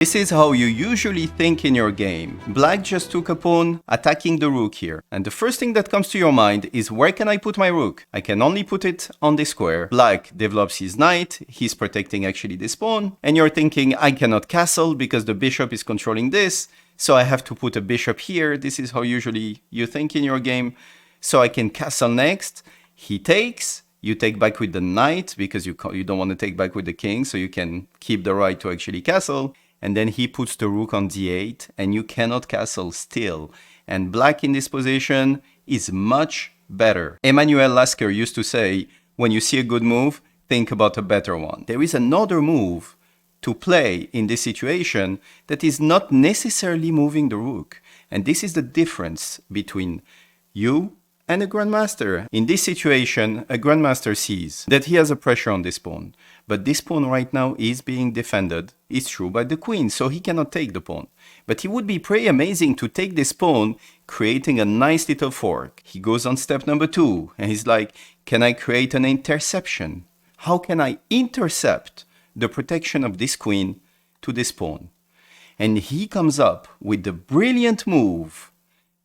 This is how you usually think in your game. Black just took a pawn, attacking the rook here. And the first thing that comes to your mind is, where can I put my rook? I can only put it on this square. Black develops his knight, he's protecting actually this pawn. And you're thinking, I cannot castle because the bishop is controlling this. So I have to put a bishop here. This is how usually you think in your game. So I can castle next. He takes. You take back with the knight because you don't want to take back with the king. So you can keep the right to actually castle. And then he puts the rook on d8 and you cannot castle still. And black in this position is much better. Emmanuel Lasker used to say, when you see a good move, think about a better one. There is another move to play in this situation that is not necessarily moving the rook. And this is the difference between you and a Grandmaster. In this situation, a Grandmaster sees that he has a pressure on this pawn. But this pawn right now is being defended, it's true, by the queen, so he cannot take the pawn. But it would be pretty amazing to take this pawn, creating a nice little fork. He goes on step number 2, and he's like, can I create an interception? How can I intercept the protection of this queen to this pawn? And he comes up with the brilliant move,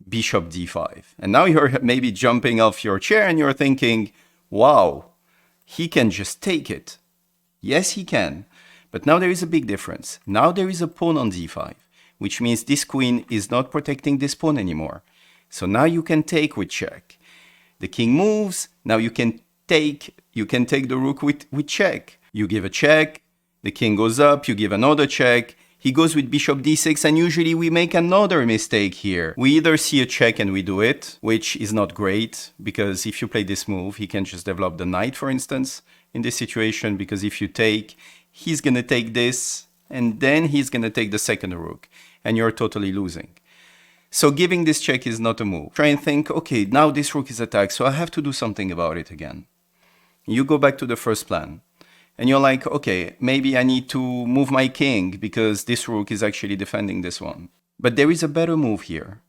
bishop d5. And now you're maybe jumping off your chair and you're thinking, wow, he can just take it. Yes, he can. But now there is a big difference. Now there is a pawn on d5, which means this queen is not protecting this pawn anymore. So now you can take with check. The king moves. Now you can take the rook with check. You give a check. The king goes up. You give another check. He goes with bishop d6, and usually we make another mistake here. We either see a check and we do it, which is not great, because if you play this move, he can just develop the knight, for instance, in this situation, because if you take, he's going to take this, and then he's going to take the second rook, and you're totally losing. So giving this check is not a move. Try and think, okay, now this rook is attacked, so I have to do something about it again. You go back to the first plan. And you're like, okay, maybe I need to move my king because this rook is actually defending this one. But there is a better move here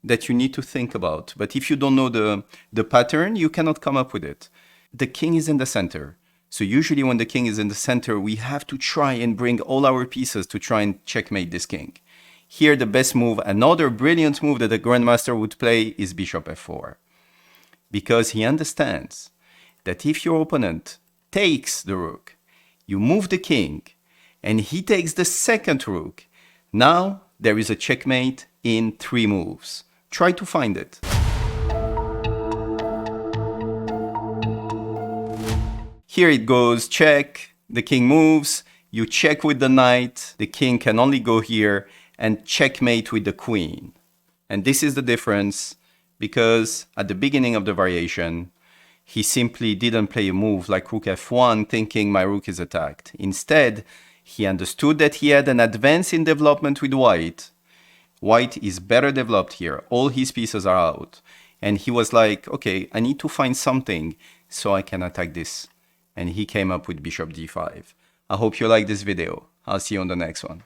that you need to think about. But if you don't know the pattern, you cannot come up with it. The king is in the center. So usually when the king is in the center, we have to try and bring all our pieces to try and checkmate this king. Here, the best move, another brilliant move that the Grandmaster would play is bishop f4. Because he understands that if your opponent takes the rook, you move the king, and he takes the second rook. Now there is a checkmate in 3 moves. Try to find it. Here it goes, check, the king moves, you check with the knight, the king can only go here, and checkmate with the queen. And this is the difference, because at the beginning of the variation, he simply didn't play a move like rook f1 thinking my rook is attacked. Instead, he understood that he had an advance in development with white. White is better developed here. All his pieces are out. And he was like, okay, I need to find something so I can attack this. And he came up with bishop d5. I hope you like this video. I'll see you on the next one.